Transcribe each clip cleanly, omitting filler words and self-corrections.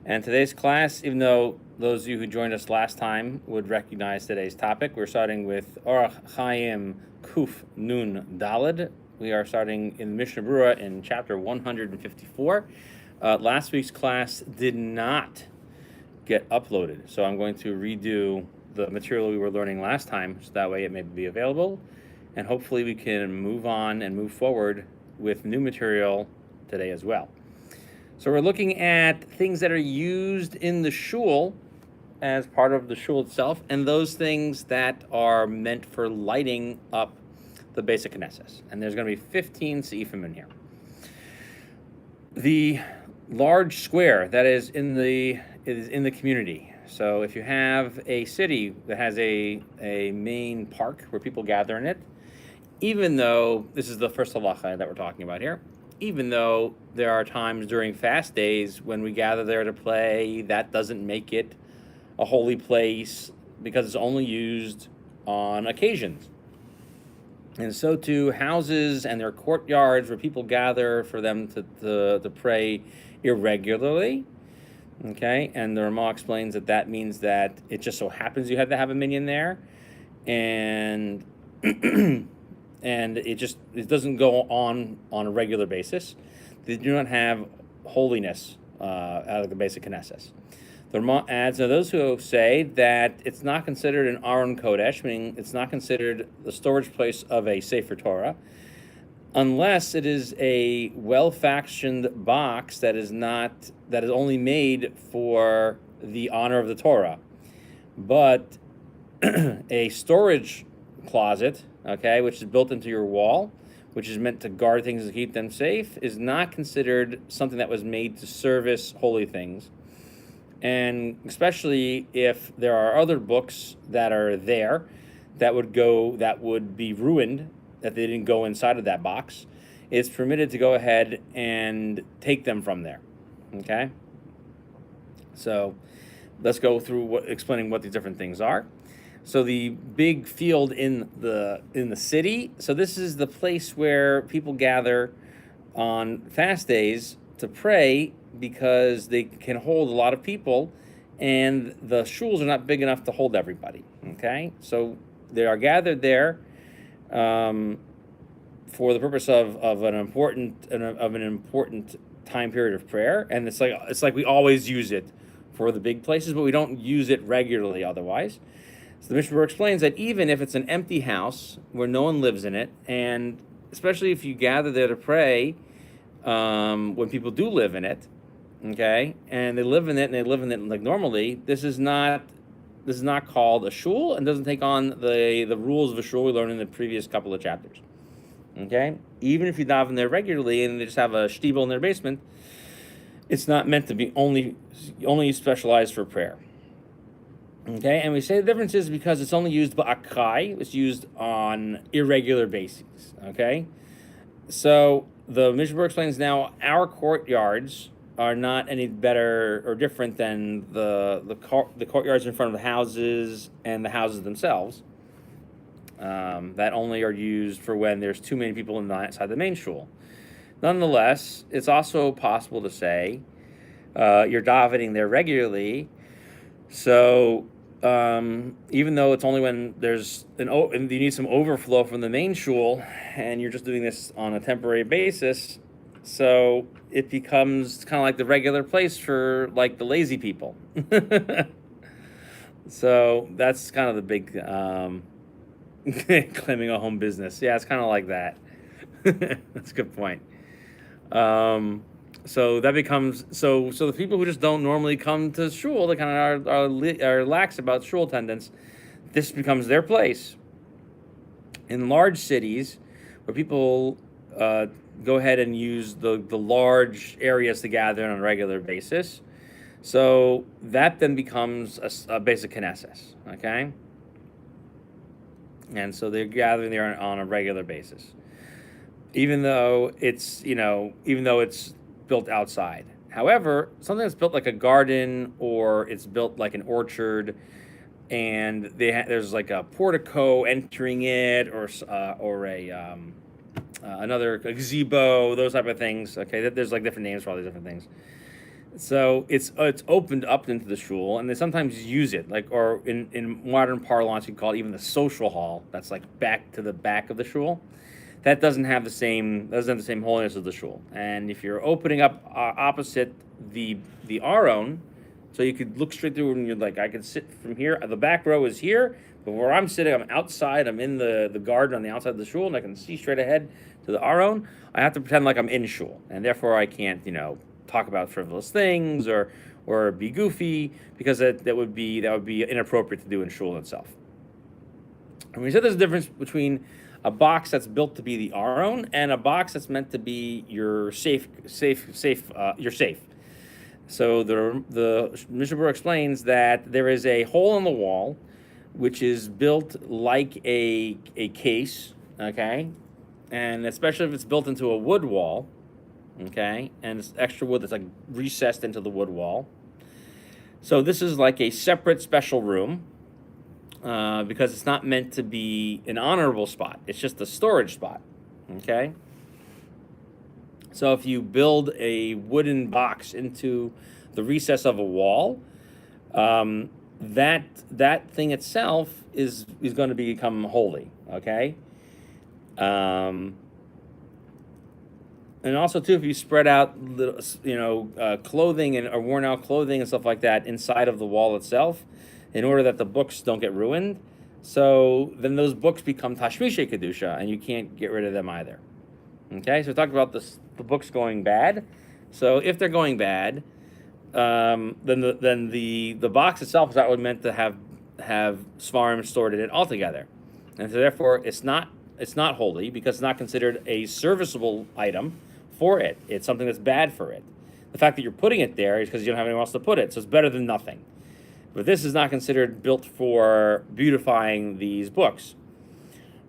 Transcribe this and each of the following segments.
And today's class, even though those of you who joined us last time would recognize today's topic, we're starting with Orach Chaim Kuf Nun Daled. We are starting in Mishna Berurah in chapter 154. Last week's class did not get uploaded, so I'm going to redo the material we were learning last time, so that way it may be available, and hopefully we can move on and move forward with new material today as well. So we're looking at things that are used in the shul as part of the shul itself, and those things that are meant for lighting up the basic Knesset. And there's going to be 15 seifim in here. The large square that is in the community. So if you have a city that has a main park where people gather in it, even though this is the first halacha that we're talking about here, even though there are times during fast days when we gather there to play, that doesn't make it a holy place because it's only used on occasions. And so too, houses and their courtyards where people gather for them to pray irregularly. Okay, and the Ramah explains that means that it just so happens you have to have a minyan there, and and it doesn't go on a regular basis. They do not have holiness out of the basic Knesset. The Ramah adds, now those who say that it's not considered an Aron Kodesh, meaning it's not considered the storage place of a Sefer Torah, unless it is a well-fashioned box that is only made for the honor of the Torah. But a storage closet, okay, which is built into your wall, which is meant to guard things and keep them safe, is not considered something that was made to service holy things. And especially if there are other books that are there that would be ruined, that they didn't go inside of that box, it's permitted to go ahead and take them from there. Okay? So let's go through explaining what these different things are. So the big field in the city, so this is the place where people gather on fast days to pray because they can hold a lot of people, and the shuls are not big enough to hold everybody. Okay? So they are gathered there for the purpose of an important time period of prayer, and it's like we always use it for the big places, but we don't use it regularly otherwise. So the Mishnah explains that even if it's an empty house where no one lives in it, and especially if you gather there to pray when people do live in it, okay, and they live in it like normally, this is not called a shul and doesn't take on the rules of a shul we learned in the previous couple of chapters. Okay? Even if you daven there regularly and they just have a shtibel in their basement, it's not meant to be only specialized for prayer. Okay? And we say the difference is because it's only used ba'akai, it's used on irregular bases. Okay? So the Mishnah explains now our courtyards are not any better or different than the courtyards in front of the houses and the houses themselves. That only are used for when there's too many people inside the main shul. Nonetheless, it's also possible to say you're davening there regularly, so even though it's only when there's and you need some overflow from the main shul, and you're just doing this on a temporary basis, so it becomes kind of like the regular place for like the lazy people. So that's kind of the big claiming a home business. Yeah, it's kind of like that. That's a good point. So that becomes so the people who just don't normally come to shul, they kind of are lax about shul attendance. This becomes their place. In large cities, where people go ahead and use the large areas to gather on a regular basis, so that then becomes a basic Knesset. Okay. And so they're gathering there on a regular basis, even though it's built outside. However, something that's built like a garden or it's built like an orchard, and there's like a portico entering it, or another gazebo, those type of things. Okay, there's like different names for all these different things. So it's opened up into the shul, and they sometimes use it, like, or in modern parlance, you call it even the social hall. That's like back to the back of the shul. That doesn't have the same holiness of the shul. And if you're opening up opposite the aron, so you could look straight through, and you're like, I could sit from here. The back row is here, but where I'm sitting, I'm outside. I'm in the garden on the outside of the shul, and I can see straight ahead to the aron. I have to pretend like I'm in shul, and therefore I can't, talk about frivolous things or be goofy, because that would be inappropriate to do in shul itself. And we said there's a difference between a box that's built to be the aron and a box that's meant to be your your safe. So the Mishnah explains that there is a hole in the wall, which is built like a case, okay, and especially if it's built into a wood wall, okay, and it's extra wood that's like recessed into the wood wall. So this is like a separate special room, because it's not meant to be an honorable spot. It's just a storage spot, okay? So if you build a wooden box into the recess of a wall, that thing itself is going to become holy, okay? And also too, if you spread out clothing or worn out clothing and stuff like that inside of the wall itself, in order that the books don't get ruined, so then those books become tashmishe kedusha, and you can't get rid of them either. Okay, so we talked about the books going bad. So if they're going bad, then the box itself is not really meant to have svarim stored in it altogether, and so therefore it's not holy, because it's not considered a serviceable item for it. It's something that's bad for it. The fact that you're putting it there is because you don't have anywhere else to put it, so it's better than nothing. But this is not considered built for beautifying these books,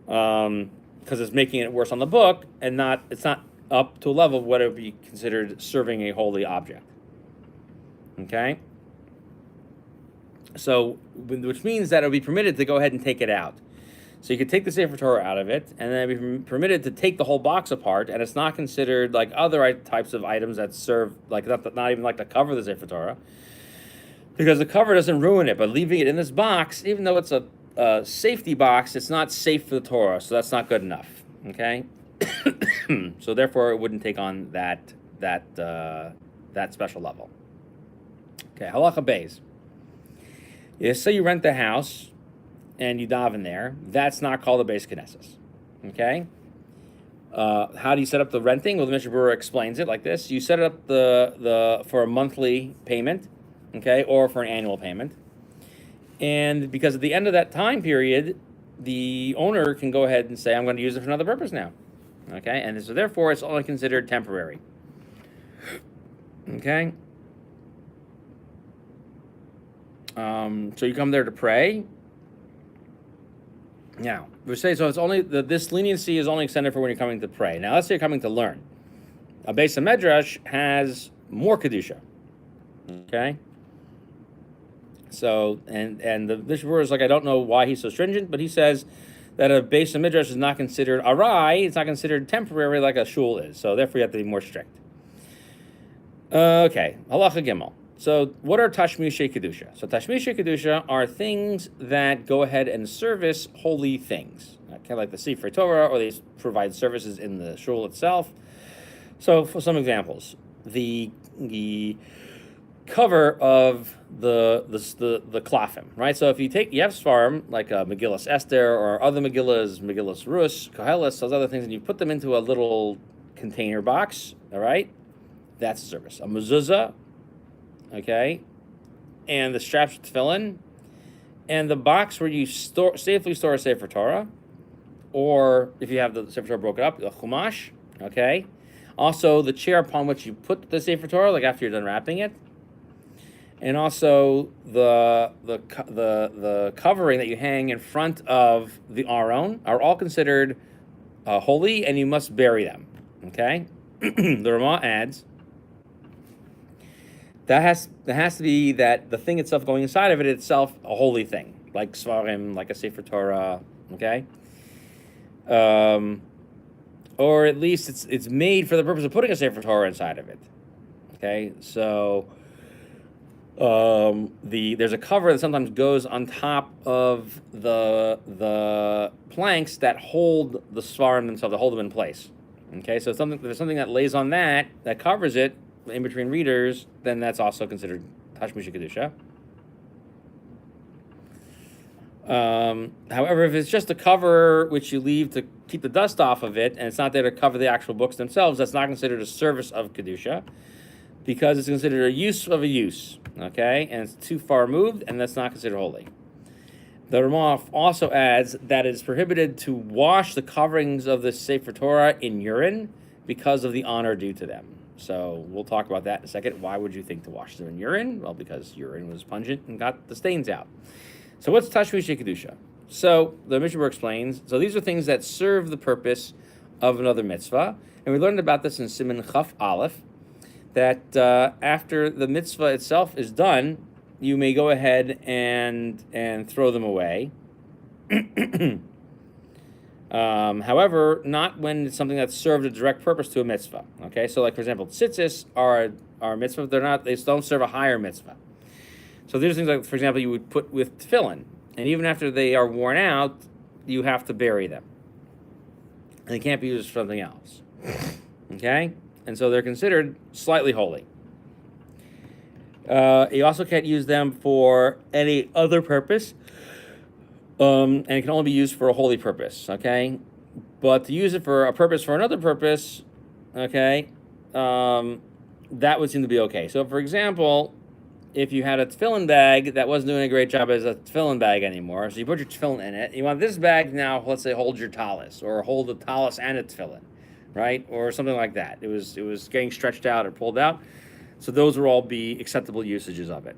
because it's making it worse on the book, and it's not up to a level of what would be considered serving a holy object. Okay? So, which means that it would be permitted to go ahead and take it out. So you could take the Sefer Torah out of it, and then it'd be permitted to take the whole box apart, and it's not considered like other types of items that serve, like not even like to cover the Sefer Torah, because the cover doesn't ruin it. But leaving it in this box, even though it's a safety box, it's not safe for the Torah, so that's not good enough. Okay, so therefore it wouldn't take on that special level. Okay, halacha beis. Yes, so you rent the house and you daven there. That's not called a beis knesses. Okay. How do you set up the renting? Well, the Mishnah Berurah explains it like this: you set it up for a monthly payment, okay, or for an annual payment. And because at the end of that time period, the owner can go ahead and say, I'm going to use it for another purpose now. Okay, and so therefore it's only considered temporary. Okay. So you come there to pray. Now, we say, so it's only, this leniency is only extended for when you're coming to pray. Now, let's say you're coming to learn. A Beis HaMedrash has more Kedusha. Okay? So, and the Mishnah Berurah is like, I don't know why he's so stringent, but he says that a Beis HaMedrash is not considered arai, it's not considered temporary like a shul is. So, therefore, you have to be more strict. Okay, halacha gimel. So, what are tashmishe kedusha? So, tashmishe kedusha are things that go ahead and service holy things, okay, like the Sefer Torah, or they provide services in the shul itself. So, for some examples, the cover of the klafim, right? So, if you have svarim like Megillas Esther or other Megillas Rus, Koheles, those other things, and you put them into a little container box, all right, that's a service. A mezuzah. Okay, and the straps of tefillin, and the box where you safely store a Sefer Torah, or if you have the Sefer Torah broken up, the chumash. Okay, also the chair upon which you put the Sefer Torah, like after you're done wrapping it, and also the covering that you hang in front of the aron are all considered holy, and you must bury them. Okay, the Ramah adds. That has to be that the thing itself going inside of it itself a holy thing, like svarim, like a Sefer Torah, okay? Or at least it's made for the purpose of putting a Sefer Torah inside of it, Okay, so there's a cover that sometimes goes on top of the planks that hold the svarim themselves, that hold them in place. Okay, so there's something that lays on that covers it in between readers, then that's also considered Tashmish Kedusha. However, if it's just a cover which you leave to keep the dust off of it, and it's not there to cover the actual books themselves, that's not considered a service of Kedusha, because it's considered a use of a use, okay? And it's too far moved, and that's not considered holy. The Ramah also adds that it is prohibited to wash the coverings of the Sefer Torah in urine because of the honor due to them. So we'll talk about that in a second. Why would you think to wash them in urine? Well, because urine was pungent and got the stains out. So what's Tashmish Kedusha? So the Mishnah explains, so these are things that serve the purpose of another mitzvah. And we learned about this in Siman Chaf Aleph, that after the mitzvah itself is done, you may go ahead and throw them away. However, not when it's something that served a direct purpose to a mitzvah. Okay, so like for example, tzitzis are mitzvah. They don't serve a higher mitzvah. So there's things like, for example, you would put with tefillin, and even after they are worn out, you have to bury them, and they can't be used for something else. Okay, and so they're considered slightly holy. You also can't use them for any other purpose, and it can only be used for a holy purpose. Okay, but to use it for a purpose for another purpose, okay, that would seem to be okay. So, for example, if you had a tefillin bag that wasn't doing a great job as a tefillin bag anymore, so you put your tefillin in it, you want this bag now, let's say, hold your talis, or hold the talis and a tefillin, right? Or something like that. It was getting stretched out or pulled out. So those will all be acceptable usages of it.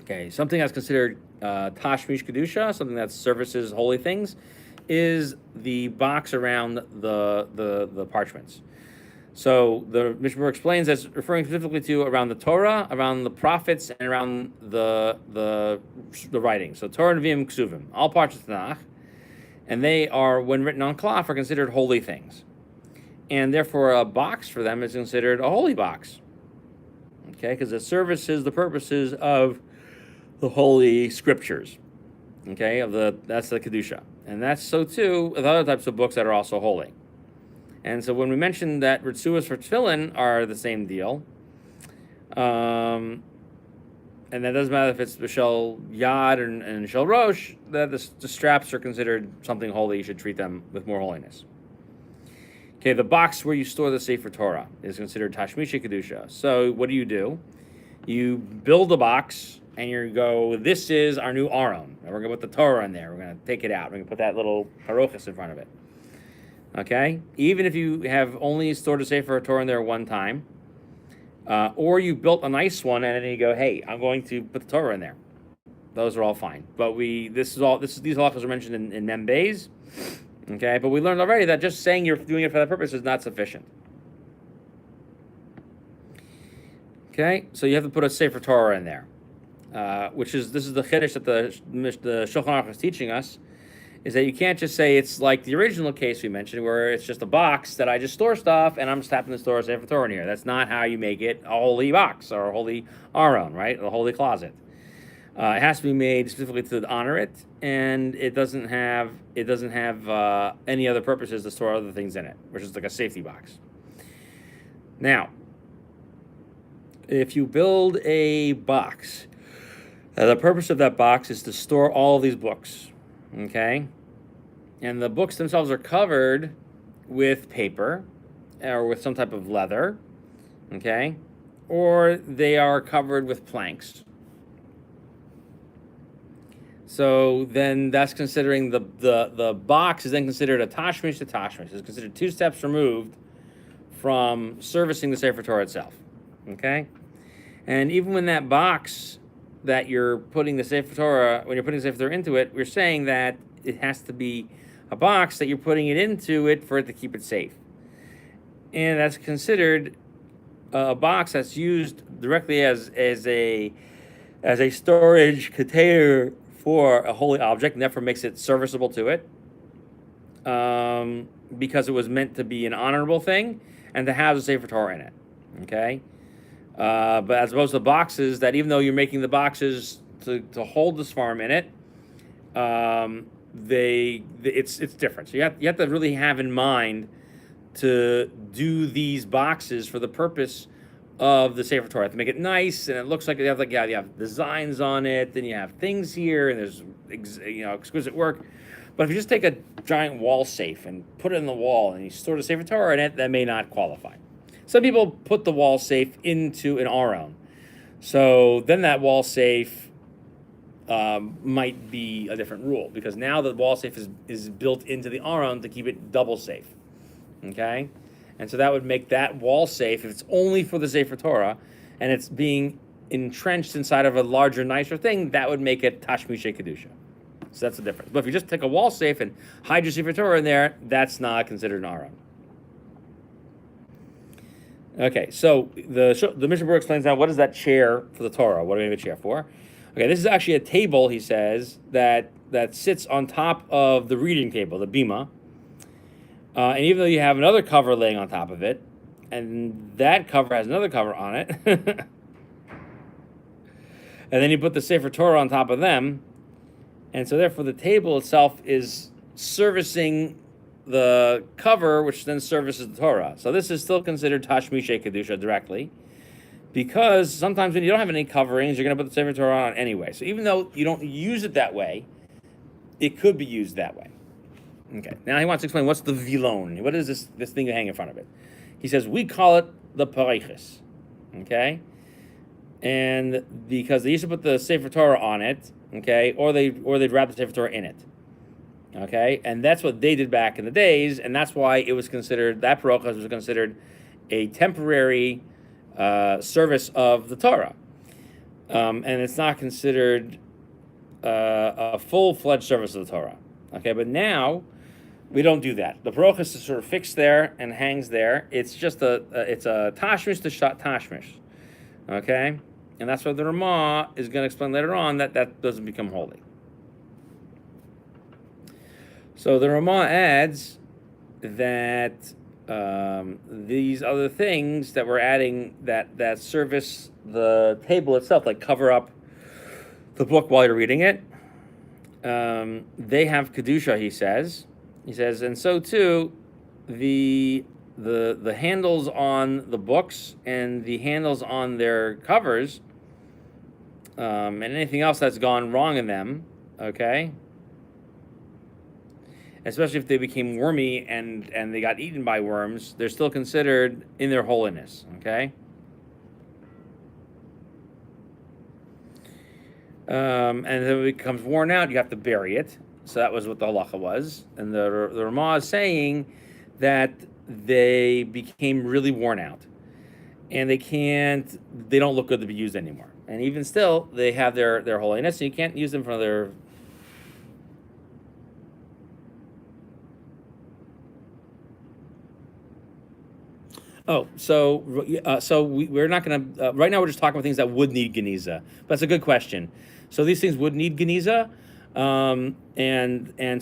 Okay, something that's considered Tashmish Kedusha, something that services holy things, is the box around the parchments. So the Mishnah explains that's referring specifically to around the Torah, around the prophets, and around the writings. So Torah, Nevi'im, Ksuvim, all parts of Tanakh, and they are, when written on cloth, are considered holy things, and therefore a box for them is considered a holy box. Okay, because it services the purposes of the holy scriptures. Okay, that's the kedusha, and that's so too with other types of books that are also holy. And so when we mentioned that ritzuas for tefillin are the same deal, and that doesn't matter if it's Shel Yad and Shel Rosh, that the straps are considered something holy. You should treat them with more holiness. Okay, the box where you store the Sefer Torah is considered Tashmish Kedusha. So what do? You build a box, and you go, this is our new Aron. And we're going to put the Torah in there. We're going to take it out. We're going to put that little parochas in front of it. Okay? Even if you have only stored a Sefer Torah in there one time, or you built a nice one, and then you go, hey, I'm going to put the Torah in there. Those are all fine. But these halachas are mentioned in Mem Beis. Okay? But we learned already that just saying you're doing it for that purpose is not sufficient. Okay? So you have to put a Sefer Torah in there. This is the chiddush that the Shulchan Aruch is teaching us, is that you can't just say it's like the original case we mentioned, where it's just a box that I just store stuff, and I'm just happening to store a Sefer Torah in here. That's not how you make it a holy box or a holy Aron, right? A holy closet. It has to be made specifically to honor it, and it doesn't have any other purposes to store other things in it, which is like a safety box. Now, if you build a box, the purpose of that box is to store all of these books. Okay, and the books themselves are covered with paper or with some type of leather, okay, or they are covered with planks. So then that's considering the box is then considered a tashmish to tashmish. It's considered 2 steps removed from servicing the Sefer Torah itself. Okay, and even when that box that you're putting the Sefer Torah, when you're putting the Sefer Torah into it, we're saying that it has to be a box that you're putting it into it for it to keep it safe. And that's considered a box that's used directly as a storage container for a holy object, and therefore makes it serviceable to it, because it was meant to be an honorable thing and to have the Sefer Torah in it. Okay, but as opposed to boxes, that even though you're making the boxes to hold the svarim in it, it's different. So you have to really have in mind to do these boxes for the purpose of the Sefer Torah, to make it nice, and it looks like you have designs on it, and you have things here, and there's exquisite work. But if you just take a giant wall safe and put it in the wall, and you store the Sefer Torah in it, that may not qualify. Some people put the wall safe into an aron, so then that wall safe might be a different rule, because now the wall safe is built into the aron to keep it double safe. Okay, and so that would make that wall safe, if it's only for the Sefer Torah and it's being entrenched inside of a larger, nicer thing, that would make it Tashmishe Kedusha. So that's the difference. But if you just take a wall safe and hide your Sefer Torah in there, that's not considered an aron. Okay, so the Mishnah Berurah explains now, what is that chair for the Torah? What do we have a chair for? Okay, this is actually a table, he says, that sits on top of the reading table, the bima. And even though you have another cover laying on top of it, and that cover has another cover on it, and then you put the Sefer Torah on top of them, and so therefore the table itself is servicing the cover, which then services the Torah. So this is still considered Tashmishe Kedusha directly, because sometimes when you don't have any coverings, you're going to put the Sefer Torah on anyway. So even though you don't use it that way, it could be used that way. Okay, now he wants to explain what's the vilon. What is this thing you hang in front of it? He says, we call it the pareiches. Okay? And because they used to put the Sefer Torah on it, okay, or they'd wrap the Sefer Torah in it. Okay? And that's what they did back in the days, and that's why it was considered, that pareiches was considered a temporary service of the Torah. And it's not considered a full-fledged service of the Torah. Okay, but now we don't do that. The pareiches is sort of fixed there and hangs there. It's just it's a tashmish to shot tashmish. Okay, and that's what the Ramah is going to explain later on, that doesn't become holy. So the Ramah adds that these other things that we're adding that service the table itself, like cover up the book while you're reading it, they have kedusha. He says, and so too, the handles on the books and the handles on their covers, and anything else that's gone wrong in them. Okay, especially if they became wormy and they got eaten by worms, they're still considered in their holiness. Okay. And then it becomes worn out, you have to bury it. So that was what the halacha was. And the Ramah is saying that they became really worn out, and they don't look good to be used anymore. And even still, they have their holiness, and you can't use them for their. So we're not going to right now. We're just talking about things that would need geniza. But that's a good question. So these things would need geniza, and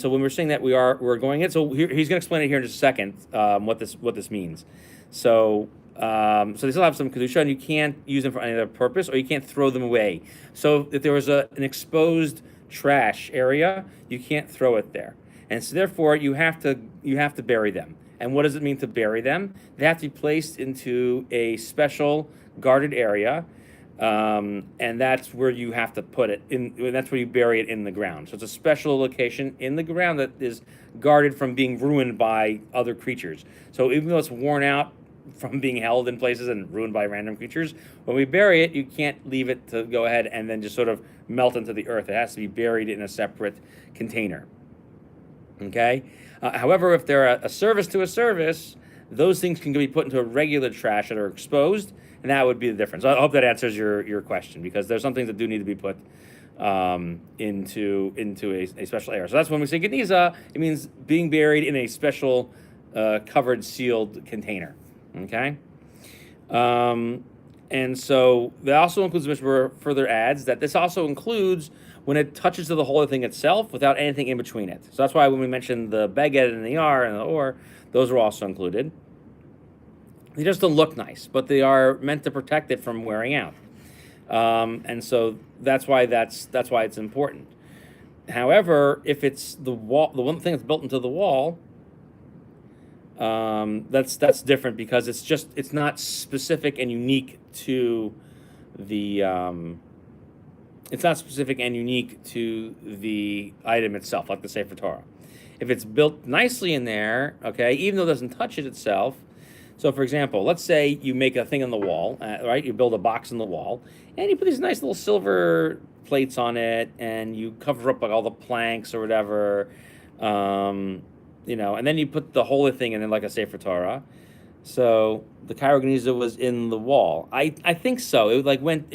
so when we're saying that we're going in. So he's going to explain it here in just a second what this means. So they still have some kedusha, and you can't use them for any other purpose, or you can't throw them away. So if there was an exposed trash area, you can't throw it there, and so therefore you have to bury them. And what does it mean to bury them? They have to be placed into a special guarded area, and that's where you have to put it in. That's where you bury it in the ground. So it's a special location in the ground that is guarded from being ruined by other creatures. So even though it's worn out from being held in places and ruined by random creatures, when we bury it, you can't leave it to go ahead and then just sort of melt into the earth. It has to be buried in a separate container. Okay? However, if they're a service to a service, those things can be put into a regular trash that are exposed, and that would be the difference. I hope that answers your question, because there's some things that do need to be put into a special area. So that's when we say geniza, it means being buried in a special covered, sealed container. Okay? And so that also includes, the Mishna further adds that this also includes when it touches to the holy thing itself without anything in between it. So that's why when we mentioned the beged and the yar and the or, those are also included. They just don't look nice, but they are meant to protect it from wearing out. And so that's why it's important. However, if it's the wall, the one thing that's built into the wall, that's different because it's not specific and unique to the it's not specific and unique to the item itself, like the Sefer Torah. If it's built nicely in there, okay, even though it doesn't touch it itself. So, for example, let's say you make a thing on the wall, right? You build a box on the wall, and you put these nice little silver plates on it, and you cover up like all the planks or whatever, and then you put the whole thing in like a Sefer Torah. So the Cairo Geniza was in the wall. I think so. It went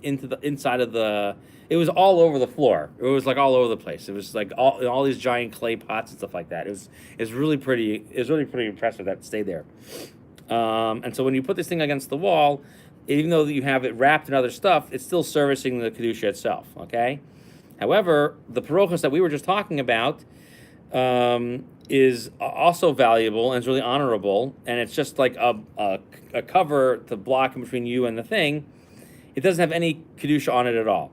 into the inside of the. It was all over the floor. It was like all over the place. It was like all these giant clay pots and stuff like that. It was really pretty. It was really pretty impressive that it stayed there. And so when you put this thing against the wall, even though you have it wrapped in other stuff, it's still servicing the kedusha itself. Okay. However, the parochos that we were just talking about is also valuable and it's really honorable, and it's just like a cover to block in between you and the thing. It doesn't have any kedusha on it at all.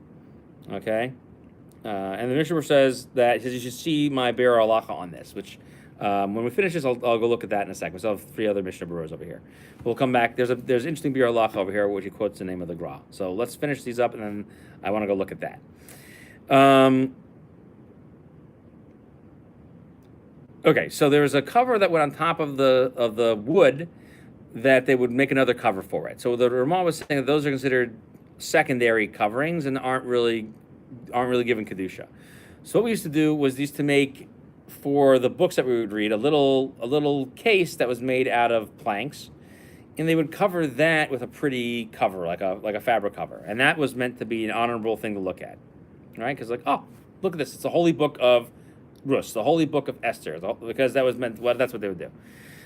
Okay, and the Mishna says that you should see my Berurah halacha on this, which when we finish this, I'll go look at that in a second. We still have 3 other Mishna Berurahs over here. We'll come back. There's interesting Berurah halacha over here, which he quotes the name of the Gra. So let's finish these up, and then I want to go look at that. Okay, so there was a cover that went on top of the wood that they would make another cover for it. So the Ramah was saying that those are considered secondary coverings and aren't really given kedusha. So what we used to do was to make for the books that we would read a little case that was made out of planks, and they would cover that with a pretty cover like a fabric cover, and that was meant to be an honorable thing to look at, right? Because oh, look at this, it's the holy book of Rus, the holy book of Esther, because that was meant. Well, that's what they would do.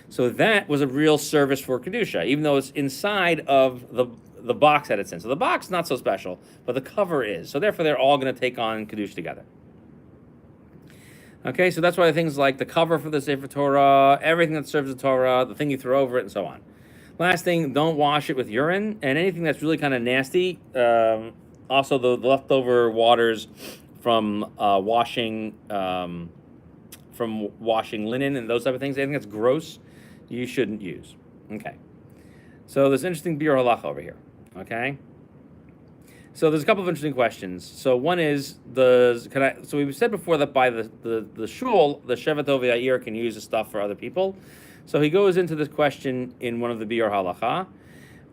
So that was a real service for kedusha, even though it's inside of the box that it's in. So the box not so special, but the cover is. So therefore, they're all going to take on kedusha together. Okay, so that's why things like the cover for the Sefer Torah, everything that serves the Torah, the thing you throw over it, and so on. Last thing, don't wash it with urine, and anything that's really kind of nasty. Also, the leftover waters from washing linen and those type of things. Anything that's gross, you shouldn't use. Okay. So there's interesting Berurah halacha over here. Okay. So there's a couple of interesting questions. So one is so we said before that by the shul, the Shevet Ovi Yair can use the stuff for other people. So he goes into this question in one of the Berurah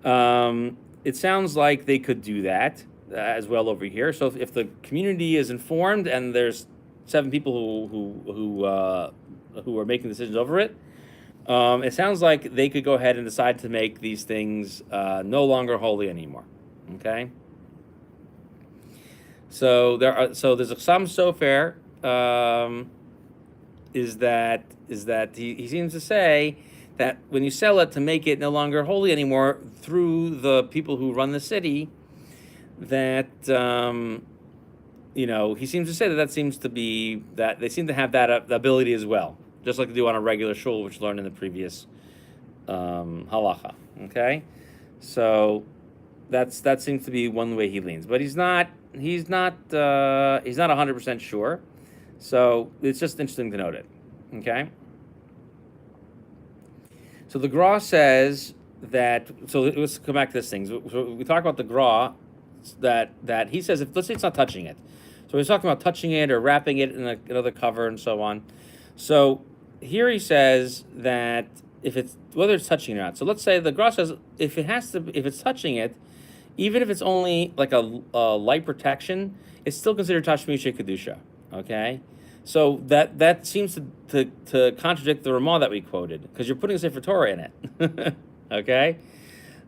halacha. It sounds like they could do that as well over here. So if the community is informed and there's 7 people who are making decisions over it, it sounds like they could go ahead and decide to make these things no longer holy anymore. Okay. So there's a Sam Sofer is that he seems to say that when you sell it to make it no longer holy anymore through the people who run the city, that he seems to say that seems to be that they seem to have that ability as well, just like they do on a regular shul, which we learned in the previous halacha. Okay, so that seems to be one way he leans, but he's not 100% sure. So it's just interesting to note it. Okay. So the Gra says that. So let's come back to this thing. So we talk about the Gra that he says, let's say it's not touching it. So he's talking about touching it or wrapping it in another cover and so on. So here he says that whether it's touching it or not. So let's say the Gra says if it's touching it, even if it's only like a light protection, it's still considered tashmisha kedusha. Okay, so that seems to contradict the Ramah that we quoted, because you're putting a Sefer Torah in it. Okay,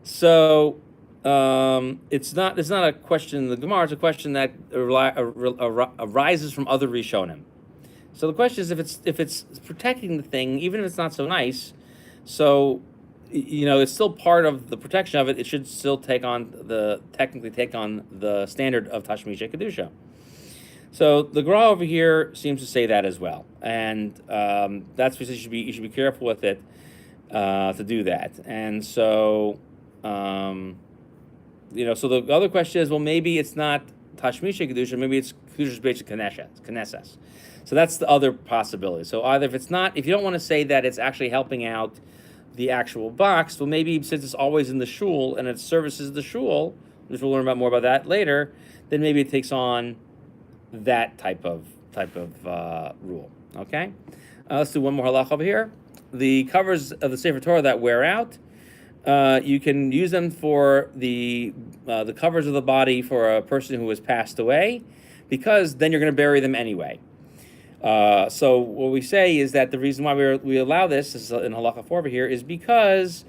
so it's not a question in the Gemara. It's a question that arises from other Rishonim. So the question is if it's protecting the thing, even if it's not so nice, so it's still part of the protection of it. It should still technically take on the standard of Tashmisha Kedusha. So the Gra over here seems to say that as well, and that's because you should be careful with it. to do that. And so, so the other question is, well, maybe it's not Tashmisha Kedusha, maybe it's Kedusha's basic Knesses. So that's the other possibility. So either if you don't want to say that it's actually helping out the actual box, well, maybe since it's always in the shul and it services the shul, which we'll learn more about that later, then maybe it takes on that type of rule. Okay, let's do one more halach over here. The covers of the Sefer Torah that wear out, you can use them for the covers of the body for a person who has passed away, because then you're going to bury them anyway. So what we say is that the reason why we allow this is in halacha 4 over here is because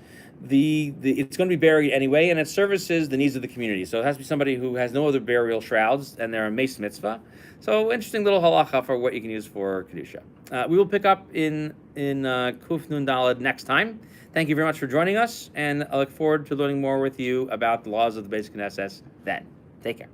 it's going to be buried anyway, and it services the needs of the community. So it has to be somebody who has no other burial shrouds, and they're a mace mitzvah. So interesting little halacha for what you can use for kedusha. We will pick up in Kuf Nun Daled next time. Thank you very much for joining us, and I look forward to learning more with you about the laws of the basic Knesset then. Take care.